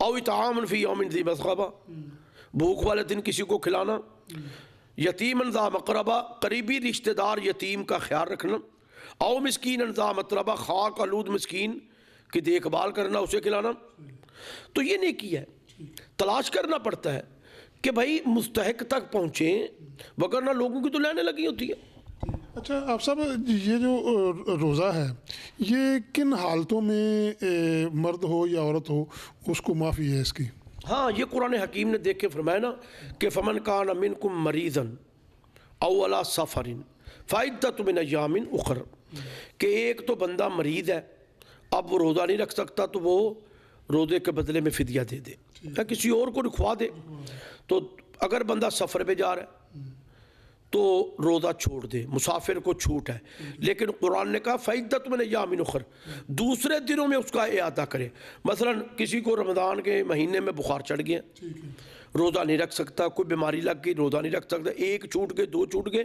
او اطعام فی یوم ذی مسغبہ، بھوک والے دن کسی کو کھلانا، یتیما ذا مقربہ، قریبی رشتہ دار یتیم کا خیال رکھنا، او مسکین ذا متربہ، خاک آلود مسکین کی دیکھ بھال کرنا، اسے کھلانا. تو یہ نیکی ہے. تلاش کرنا پڑتا ہے کہ بھائی مستحق تک پہنچیں، وگرنہ لوگوں کی تو لینے لگی ہوتی ہے. اچھا آپ صاحب، یہ جو روزہ ہے یہ کن حالتوں میں مرد ہو یا عورت ہو اس کو معافی ہے اس کی؟ ہاں، یہ قرآن حکیم نے دیکھ کے فرمایا نا کہ فمن کان منکم مریضا او علی سفر فعدۃ من ایام اخر، کہ ایک تو بندہ مریض ہے، اب وہ روزہ نہیں رکھ سکتا تو وہ روزے کے بدلے میں فدیہ دے دے یا کسی اور کو رکھوا دے. تو اگر بندہ سفر پہ جا رہا ہے تو روزہ چھوڑ دے، مسافر کو چھوٹ ہے. لیکن قرآن نے کہا فعدۃ من ایام اخر، دوسرے دنوں میں اس کا اعادہ کرے. مثلا کسی کو رمضان کے مہینے میں بخار چڑھ گیا، روزہ نہیں رکھ سکتا، کوئی بیماری لگ گئی، روزہ نہیں رکھ سکتا، ایک چھوٹ گئے، دو چھوٹ گئے،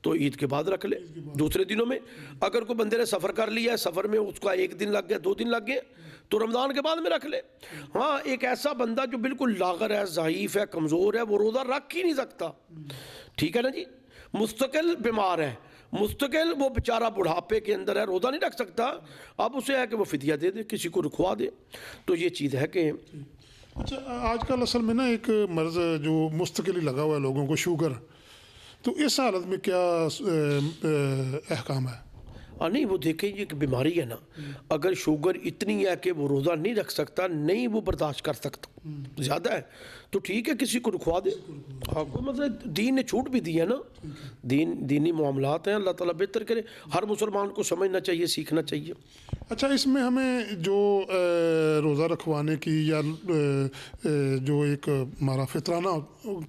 تو عید کے بعد رکھ لے دوسرے دنوں میں. اگر کوئی بندے نے سفر کر لیا ہے، سفر میں اس کا ایک دن لگ گیا، دو دن لگ گئے، تو رمضان کے بعد میں رکھ لے. ہاں، ایک ایسا بندہ جو بالکل لاغر ہے، ضعیف ہے، کمزور ہے، وہ روزہ رکھ ہی نہیں سکتا، ٹھیک ہے نا جی، مستقل بیمار ہے، مستقل وہ بیچارہ بڑھاپے کے اندر ہے، روزہ نہیں رکھ سکتا، اب اسے ہے کہ وہ فدیہ دے دے، کسی کو رکھوا دے. تو یہ چیز ہے کہ اچھا آج کل اصل میں نا ایک مرض جو مستقل ہی لگا ہوا ہے لوگوں کو، شوگر، تو اس حالت میں کیا احکام ہے؟ نہیں، وہ دیکھیں یہ ایک بیماری ہے نا، اگر شوگر اتنی ہے کہ وہ روزہ نہیں رکھ سکتا، نہیں وہ برداشت کر سکتا، زیادہ ہے، تو ٹھیک ہے کسی کو رکھوا دے. کوئی مطلب دین نے چھوٹ بھی دی ہے نا، دینی معاملات ہیں، اللہ تعالیٰ بہتر کرے. ہر مسلمان کو سمجھنا چاہیے، سیکھنا چاہیے. اچھا اس میں ہمیں جو روزہ رکھوانے کی یا جو ایک ہمارا فطرانہ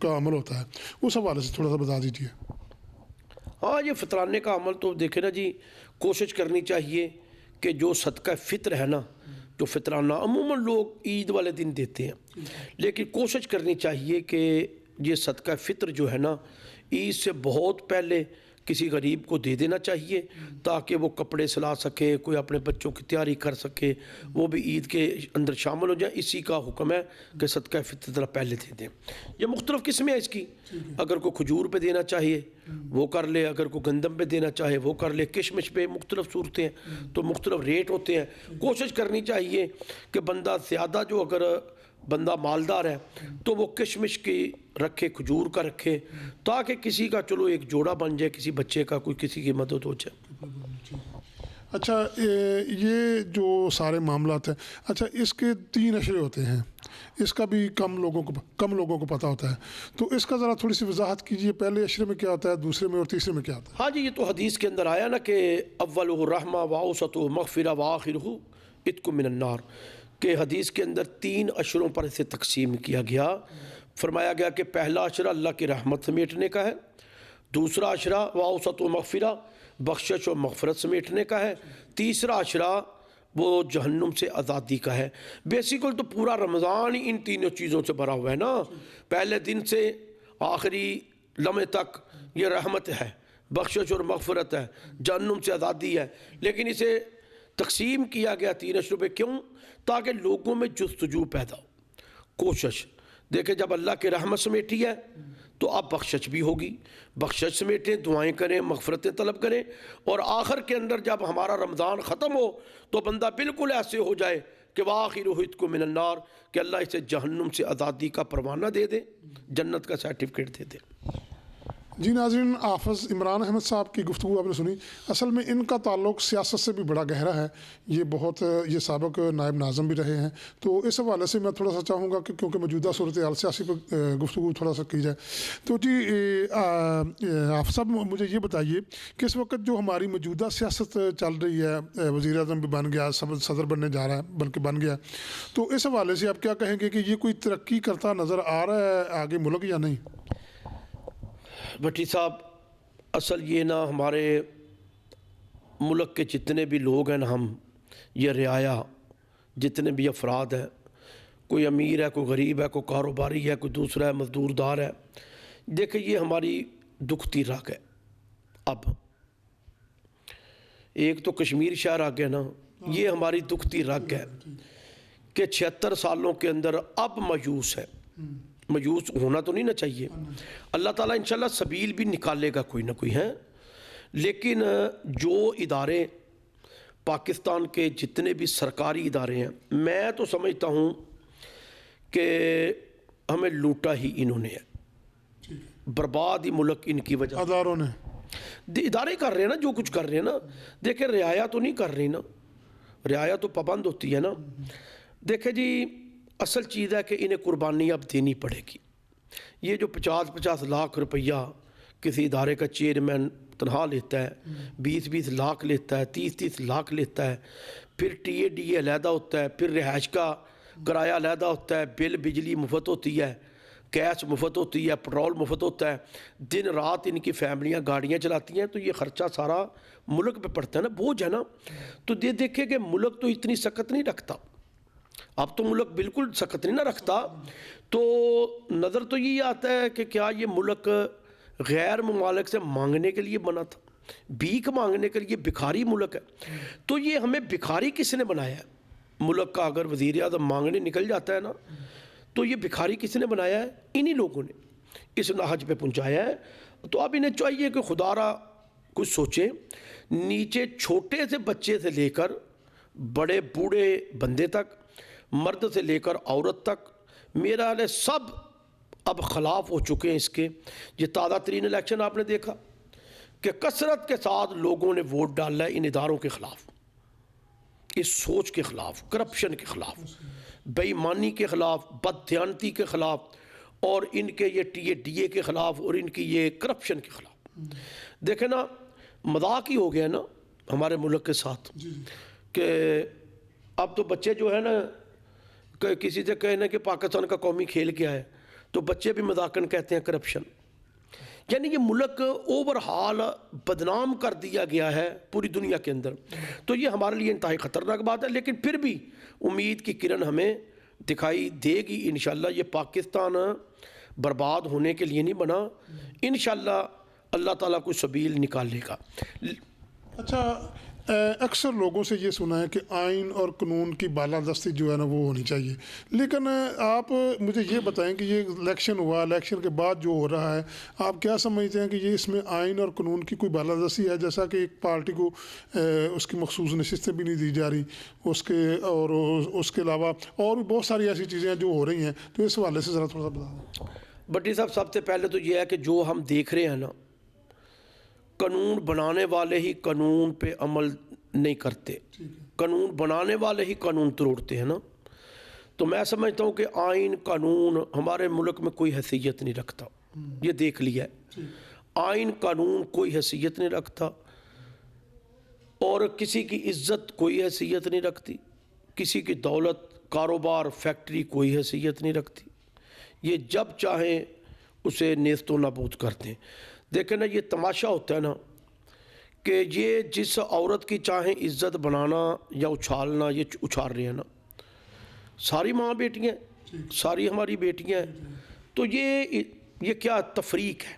کا عمل ہوتا ہے اس حوالے سے تھوڑا سا بتا دیجیے. ہاں، یہ فطرانے کا عمل تو دیکھیں نا جی، کوشش کرنی چاہیے کہ جو صدقہ فطر ہے نا، جو فطرانہ عموماً لوگ عید والے دن دیتے ہیں، لیکن کوشش کرنی چاہیے کہ یہ صدقہ فطر جو ہے نا عید سے بہت پہلے کسی غریب کو دے دینا چاہیے، تاکہ وہ کپڑے سلا سکے، کوئی اپنے بچوں کی تیاری کر سکے، وہ بھی عید کے اندر شامل ہو جائیں. اسی کا حکم ہے کہ صدقہ فطر ذرا پہلے دے دیں. یہ مختلف قسمیں ہیں اس کی، اگر کوئی کھجور پہ دینا چاہیے وہ کر لے، اگر کوئی گندم پہ دینا چاہے وہ کر لے، کشمش پہ مختلف صورتیں ہیں تو مختلف ریٹ ہوتے ہیں. کوشش کرنی چاہیے کہ بندہ زیادہ، جو اگر بندہ مالدار ہے تو وہ کشمش کی رکھے، کھجور کا رکھے، تاکہ کسی کا چلو ایک جوڑا بن جائے، کسی بچے کا، کوئی کسی کی مدد ہو جائے. اچھا یہ جو سارے معاملات ہیں، اچھا اس کے 3 اشرے ہوتے ہیں، اس کا بھی کم لوگوں کو پتہ ہوتا ہے، تو اس کا ذرا تھوڑی سی وضاحت کیجیے. پہلے اشرے میں کیا ہوتا ہے، دوسرے میں اور تیسرے میں کیا ہوتا ہے؟ ہاں جی، یہ تو حدیث کے اندر آیا نا کہ اولہ رحمہ واوسطہ مغفرہ وآخرہ عتق من النار، کہ حدیث کے اندر 3 اشروں پر اسے تقسیم کیا گیا. فرمایا گیا کہ پہلا اشرہ اللہ کی رحمت سمیٹنے کا ہے، دوسرا اشرہ واوسطہ مغفرہ بخشش و مغفرت سمیٹنے کا ہے، تیسرا اشرہ وہ جہنم سے آزادی کا ہے. بیسیکل تو پورا رمضان ہی ان تینوں چیزوں سے بھرا ہوا ہے نا، پہلے دن سے آخری لمحے تک یہ رحمت ہے، بخشش اور مغفرت ہے، جہنم سے آزادی ہے. لیکن اسے تقسیم کیا گیا 3 اشروں پہ، کیوں؟ تاکہ لوگوں میں جستجو پیدا ہو، کوشش. دیکھیں جب اللہ کی رحمت سمیٹی ہے تو اب بخشش بھی ہوگی، بخشش سمیٹیں، دعائیں کریں، مغفرتیں طلب کریں، اور آخر کے اندر جب ہمارا رمضان ختم ہو تو بندہ بالکل ایسے ہو جائے کہ وآخرہ عتق من النار، کہ اللہ اسے جہنم سے آزادی کا پروانہ دے دے، جنت کا سرٹیفکیٹ دے دے. جی ناظرین، حافظ عمران احمد صاحب کی گفتگو آپ نے سنی. اصل میں ان کا تعلق سیاست سے بھی بڑا گہرا ہے، یہ سابق نائب ناظم بھی رہے ہیں. تو اس حوالے سے میں تھوڑا سا چاہوں گا کہ کیونکہ موجودہ صورتحال سیاسی پر گفتگو تھوڑا سا کی جائے. تو جی حافظ صاحب مجھے یہ بتائیے کہ اس وقت جو ہماری موجودہ سیاست چل رہی ہے، وزیر اعظم بھی بن گیا، صدر بننے جا رہا ہے، بلکہ بن گیا، تو اس حوالے سے آپ کیا کہیں گے کہ یہ کوئی ترقی کرتا نظر آ رہا ہے آگے ملک یا نہیں؟ بھٹی صاحب، اصل یہ نا ہمارے ملک کے جتنے بھی لوگ ہیں نا، ہم یہ رعایا جتنے بھی افراد ہیں، کوئی امیر ہے، کوئی غریب ہے، کوئی کاروباری ہے، کوئی دوسرا ہے، مزدور دار ہے، دیکھیں یہ ہماری دکھتی رگ ہے. اب ایک تو کشمیر شہر آ گیا نا، یہ ہماری دکھتی رگ ہے کہ 76 سالوں کے اندر اب مایوس ہے. مایوس ہونا تو نہیں نہ چاہیے. اللہ تعالیٰ انشاءاللہ سبیل بھی نکالے گا کوئی نہ کوئی ہے. لیکن جو ادارے پاکستان کے جتنے بھی سرکاری ادارے ہیں, میں تو سمجھتا ہوں کہ ہمیں لوٹا ہی انہوں نے ہے, برباد ہی ملک ان کی وجہ اداروں نے ادارے کر رہے ہیں نا جو کچھ کر رہے ہیں نا. دیکھیں رعایا تو نہیں کر رہی نا, رعایا تو پابند ہوتی ہے نا. دیکھیں جی اصل چیز ہے کہ انہیں قربانی اب دینی پڑے گی. یہ جو 50 لاکھ روپیہ کسی ادارے کا چیئرمین تنہا لیتا ہے, 20 لاکھ لیتا ہے, 30 لاکھ لیتا ہے, پھر ٹی اے علیحدہ ہوتا ہے, پھر رہائش کا کرایہ علیحدہ ہوتا ہے, بل بجلی مفت ہوتی ہے, گیس مفت ہوتی ہے, پٹرول مفت ہوتا ہے, دن رات ان کی فیملیاں گاڑیاں چلاتی ہیں, تو یہ خرچہ سارا ملک پہ پڑتا ہے نا, بوجھ ہے نا. تو دیکھیں کہ ملک تو اتنی سخت نہیں رکھتا, اب تو ملک بالکل سخت نہیں نہ رکھتا. تو نظر تو یہی آتا ہے کہ کیا یہ ملک غیر ممالک سے مانگنے کے لیے بنا تھا, بھیک مانگنے کے لیے بھکاری ملک ہے. تو یہ ہمیں بھکاری کس نے بنایا ہے ملک کا؟ اگر وزیر اعظم مانگنے نکل جاتا ہے نا, تو یہ بھکاری کس نے بنایا ہے؟ انہی لوگوں نے اس نہج پہ پہنچایا ہے. تو اب انہیں چاہیے کہ خدا را کچھ سوچیں, نیچے چھوٹے سے بچے سے لے کر بڑے بوڑھے بندے تک, مرد سے لے کر عورت تک, میرا حال ہے سب اب خلاف ہو چکے ہیں اس کے. یہ تازہ ترین الیکشن آپ نے دیکھا کہ کثرت کے ساتھ لوگوں نے ووٹ ڈالا ہے ان اداروں کے خلاف, اس سوچ کے خلاف, کرپشن کے خلاف, بے ایمانی کے خلاف, بددیانتی کے خلاف, اور ان کے یہ ٹی اے کے خلاف, اور ان کی یہ کرپشن کے خلاف. دیکھیں نا مذاق ہی ہو گیا نا ہمارے ملک کے ساتھ کہ اب تو بچے جو ہے نا کہ کسی سے کہنا کہ پاکستان کا قومی کھیل کیا ہے, تو بچے بھی مذاقاً کہتے ہیں کرپشن. یعنی یہ ملک اوورحال بدنام کر دیا گیا ہے پوری دنیا کے اندر. تو یہ ہمارے لیے انتہائی خطرناک بات ہے, لیکن پھر بھی امید کی کرن ہمیں دکھائی دے گی انشاءاللہ. یہ پاکستان برباد ہونے کے لیے نہیں بنا, انشاءاللہ اللہ تعالیٰ کوئی سبیل نکالے گا. اچھا, اکثر لوگوں سے یہ سنا ہے کہ آئین اور قانون کی بالادستی جو ہے نا وہ ہونی چاہیے, لیکن آپ مجھے یہ بتائیں کہ یہ الیکشن ہوا, الیکشن کے بعد جو ہو رہا ہے, آپ کیا سمجھتے ہیں کہ یہ اس میں آئین اور قانون کی کوئی بالادستی ہے؟ جیسا کہ ایک پارٹی کو اس کی مخصوص نشستیں بھی نہیں دی جا رہی, اس کے علاوہ اور بھی بہت ساری ایسی چیزیں ہیں جو ہو رہی ہیں, تو اس حوالے سے ذرا تھوڑا سا بتا دیں. بٹی صاحب, سب سے پہلے تو یہ ہے کہ جو ہم دیکھ رہے ہیں نا, قانون بنانے والے ہی قانون پہ عمل نہیں کرتے, قانون بنانے والے ہی قانون توڑتے ہیں نا. تو میں سمجھتا ہوں کہ آئین قانون ہمارے ملک میں کوئی حیثیت نہیں رکھتا, یہ دیکھ لیا ہے. آئین قانون کوئی حیثیت نہیں رکھتا, اور کسی کی عزت کوئی حیثیت نہیں رکھتی, کسی کی دولت, کاروبار, فیکٹری کوئی حیثیت نہیں رکھتی. یہ جب چاہیں اسے نیست و نابود کرتے ہیں. دیکھیں نا یہ تماشا ہوتا ہے نا کہ یہ جس عورت کی چاہیں عزت بنانا یا اچھالنا, یہ اچھال رہے ہیں نا. ساری ماں بیٹیاں, ساری ہماری بیٹیاں ہیں. تو یہ کیا تفریق ہے؟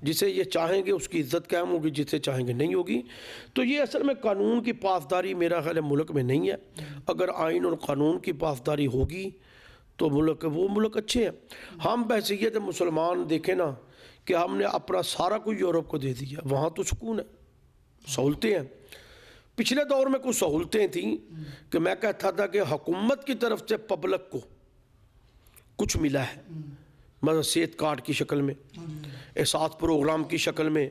جسے یہ چاہیں گے اس کی عزت قائم ہوگی, جسے چاہیں گے نہیں ہوگی. تو یہ اصل میں قانون کی پاسداری میرا خیال ہے ملک میں نہیں ہے. اگر آئین اور قانون کی پاسداری ہوگی تو وہ ملک اچھے ہیں. ہم بحیثیت مسلمان دیکھیں نا کہ ہم نے اپنا سارا کوئی یورپ کو دے دیا, وہاں تو سکون ہے, سہولتیں ہیں. پچھلے دور میں کچھ سہولتیں تھیں کہ میں کہتا تھا کہ حکومت کی طرف سے پبلک کو کچھ ملا ہے, مثلا صحت کارڈ کی شکل میں, احساس پروگرام کی شکل میں,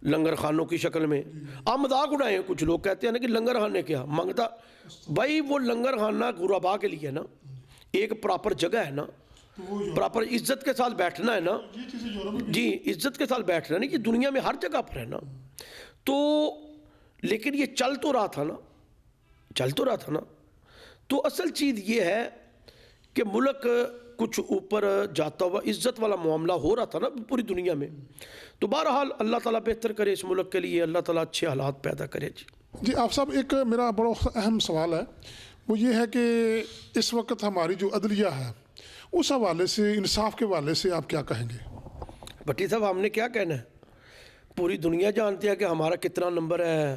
لنگر خانوں کی شکل میں. آپ مذاق اڑائے ہیں, کچھ لوگ کہتے ہیں نا کہ لنگر خانے کیا منگتا, بھائی وہ لنگر خانہ غربا کے لیے نا, ایک پراپر جگہ ہے نا, پراپر عزت کے ساتھ بیٹھنا ہے نا. جی عزت کے ساتھ بیٹھنا نہیں, یہ دنیا میں ہر جگہ پر ہے نا. تو لیکن یہ چل تو رہا تھا نا. تو اصل چیز یہ ہے کہ ملک کچھ اوپر جاتا ہوا عزت والا معاملہ ہو رہا تھا نا پوری دنیا میں. تو بہرحال اللہ تعالیٰ بہتر کرے اس ملک کے لیے, اللہ تعالیٰ اچھے حالات پیدا کرے. جی آپ صاحب, ایک میرا بڑا اہم سوال ہے, وہ یہ ہے کہ اس وقت ہماری جو عدلیہ ہے اس حوالے سے, انصاف کے حوالے سے آپ کیا کہیں گے؟ بھٹی صاحب, ہم نے کیا کہنا ہے, پوری دنیا جانتی ہے کہ ہمارا کتنا نمبر ہے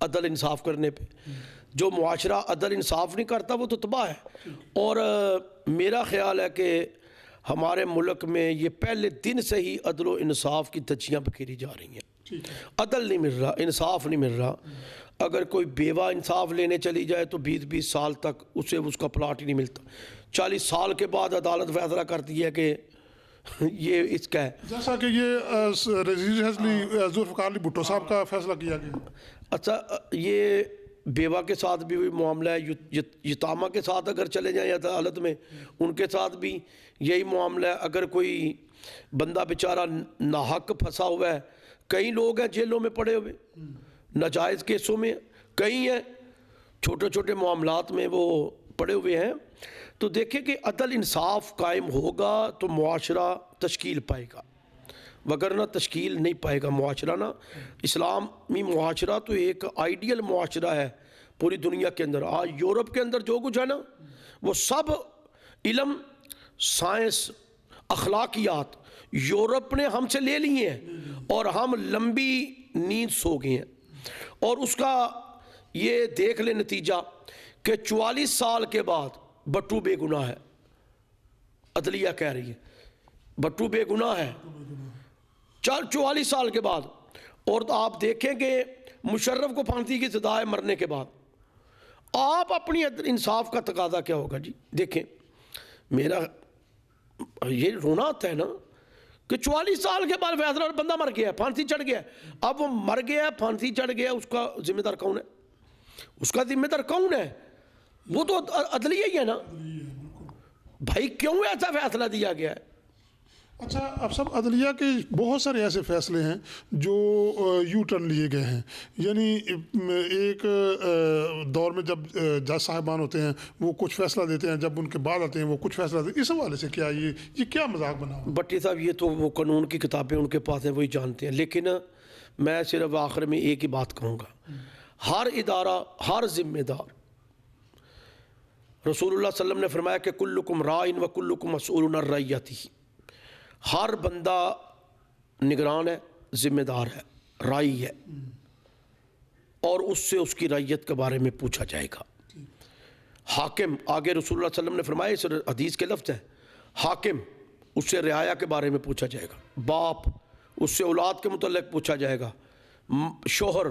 عدل انصاف کرنے پہ. جو معاشرہ عدل انصاف نہیں کرتا وہ تو تباہ ہے. اور میرا خیال ہے کہ ہمارے ملک میں یہ پہلے دن سے ہی عدل و انصاف کی دھجیاں بکھیری جا رہی ہیں. عدل نہیں مل رہا, انصاف نہیں مل رہا. اگر کوئی بیوہ انصاف لینے چلی جائے تو 20 سال تک اسے اس کا پلاٹ ہی نہیں ملتا. 40 سال کے بعد عدالت فیصلہ کرتی ہے کہ یہ اس کا ہے. جیسا کہ یہ رزیز ہزلی ذوالفقار علی بھٹو صاحب کا فیصلہ کیا گیا. اچھا, یہ بیوہ کے ساتھ بھی وہی معاملہ ہے, یتامہ کے ساتھ اگر چلے جائیں عدالت میں ان کے ساتھ بھی یہی معاملہ ہے. اگر کوئی بندہ بیچارہ ناحق پھنسا ہوا ہے, کئی لوگ ہیں جیلوں میں پڑے ہوئے ناجائز کیسوں میں, کئی ہیں چھوٹے چھوٹے معاملات میں وہ پڑے ہوئے ہیں. تو دیکھیں کہ عدل انصاف قائم ہوگا تو معاشرہ تشکیل پائے گا, وگرنہ تشکیل نہیں پائے گا معاشرہ نا. اسلامی معاشرہ تو ایک آئیڈیل معاشرہ ہے پوری دنیا کے اندر. آج یورپ کے اندر جو کچھ ہے نا وہ سب علم, سائنس, اخلاقیات یورپ نے ہم سے لے لیے ہیں اور ہم لمبی نیند سو گئے ہیں. اور اس کا یہ دیکھ لیں نتیجہ کہ 44 سال کے بعد بٹو بے گناہ ہے. عدلیہ کہہ رہی ہے بٹو بے گناہ ہے 44 سال کے بعد. اور آپ دیکھیں کہ مشرف کو پھانسی کی سزا ہے مرنے کے بعد. آپ اپنی انصاف کا تقاضا کیا ہوگا جی؟ دیکھیں میرا یہ رونا آتا ہے نا کہ 44 سال کے بعد فیصلہ اور بندہ مر گیا ہے, پھانسی چڑھ گیا ہے. اب وہ مر گیا ہے, پھانسی چڑھ گیا, اس کا ذمہ دار کون ہے؟ اس کا ذمہ دار کون ہے؟ وہ تو عدلیہ ہی ہے نا بھائی. کیوں ایسا فیصلہ دیا گیا ہے؟ اچھا, اب سب عدلیہ کے بہت سارے ایسے فیصلے ہیں جو یو ٹرن لیے گئے ہیں. یعنی ایک دور میں جب جج صاحبان ہوتے ہیں وہ کچھ فیصلہ دیتے ہیں, جب ان کے بعد آتے ہیں وہ کچھ فیصلہ دیتے ہیں. اس حوالے سے کیا یہ کیا مذاق بنا ہوا؟ بٹی صاحب یہ تو وہ قانون کی کتابیں ان کے پاس ہیں, وہی جانتے ہیں. لیکن میں صرف آخر میں ایک ہی بات کہوں گا, ہر ادارہ, ہر ذمہ دار, رسول اللہ صلی اللہ علیہ وسلم نے فرمایا کہ کلکم رائن و کلکم مسئول عن رعیتہ. ہر بندہ نگران ہے, ذمہ دار ہے, رائی ہے, اور اس سے اس کی رعیت کے بارے میں پوچھا جائے گا. حاکم, آگے رسول اللہ صلی اللہ علیہ وسلم نے فرمایا, اس حدیث کے لفظ ہے, حاکم اس سے رعایا کے بارے میں پوچھا جائے گا, باپ اس سے اولاد کے متعلق پوچھا جائے گا, شوہر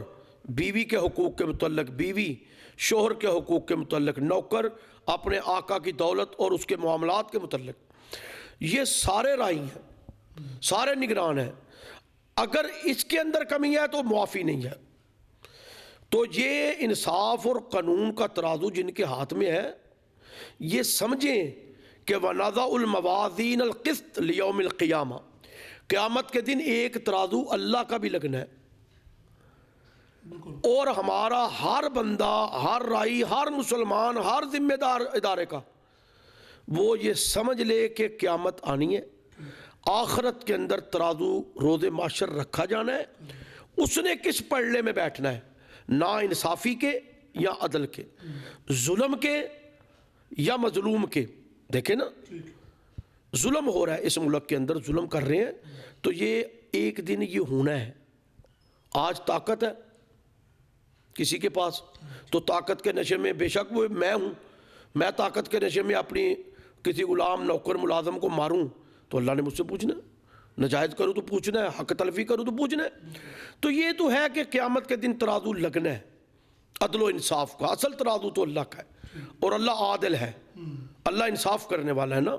بیوی کے حقوق کے متعلق, بیوی شوہر کے حقوق کے متعلق, نوکر اپنے آقا کی دولت اور اس کے معاملات کے متعلق. یہ سارے رائی ہیں, سارے نگران ہیں. اگر اس کے اندر کمی ہے تو معافی نہیں ہے. تو یہ انصاف اور قانون کا ترازو جن کے ہاتھ میں ہے, یہ سمجھیں کہ وَنَضَعُ الْمَوَازِينَ الْقِسْطَ لِيَوْمِ الْقِيَامَةِ, قیامت کے دن ایک ترازو اللہ کا بھی لگنا ہے. اور ہمارا ہر بندہ, ہر رائی, ہر مسلمان, ہر ذمہ دار ادارے کا وہ یہ سمجھ لے کہ قیامت آنی ہے, آخرت کے اندر ترازو روز محشر رکھا جانا ہے. اس نے کس پلڑے میں بیٹھنا ہے, نا انصافی کے یا عدل کے, ظلم کے یا مظلوم کے. دیکھیں نا ظلم ہو رہا ہے اس ملک کے اندر, ظلم کر رہے ہیں, تو یہ ایک دن یہ ہونا ہے. آج طاقت ہے کسی کے پاس تو طاقت کے نشے میں, بے شک وہ میں ہوں, میں طاقت کے نشے میں اپنی کسی غلام, نوکر, ملازم کو ماروں تو اللہ نے مجھ سے پوچھنا ہے, نجائز کروں تو پوچھنا ہے, حق تلفی کروں تو پوچھنا ہے. تو یہ تو ہے کہ قیامت کے دن ترازو لگنا ہے عدل و انصاف کا. اصل ترازو تو اللہ کا ہے اور اللہ عادل ہے, اللہ انصاف کرنے والا ہے نا,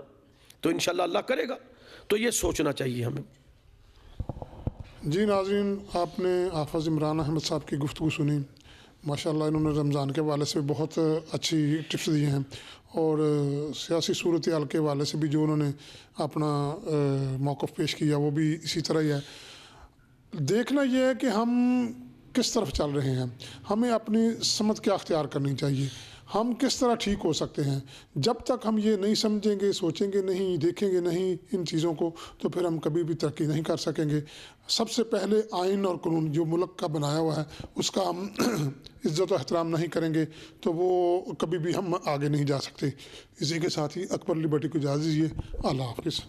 تو انشاءاللہ اللہ کرے گا. تو یہ سوچنا چاہیے ہمیں. جی ناظرین, آپ نے حافظ عمران احمد صاحب کی گفتگو سنی. ماشاءاللہ انہوں نے رمضان کے حوالے سے بہت اچھی ٹپس دی ہیں, اور سیاسی صورتحال کے حوالے سے بھی جو انہوں نے اپنا موقف پیش کیا وہ بھی اسی طرح ہی ہے. دیکھنا یہ ہے کہ ہم کس طرف چل رہے ہیں, ہمیں اپنی سمت کیا اختیار کرنی چاہیے, ہم کس طرح ٹھیک ہو سکتے ہیں. جب تک ہم یہ نہیں سمجھیں گے, سوچیں گے نہیں, دیکھیں گے نہیں ان چیزوں کو, تو پھر ہم کبھی بھی ترقی نہیں کر سکیں گے. سب سے پہلے آئین اور قانون جو ملک کا بنایا ہوا ہے اس کا ہم عزت و احترام نہیں کریں گے تو وہ کبھی بھی ہم آگے نہیں جا سکتے. اسی کے ساتھ ہی اکبر علی بٹی کو اجازت دیجیے. اللہ حافظ.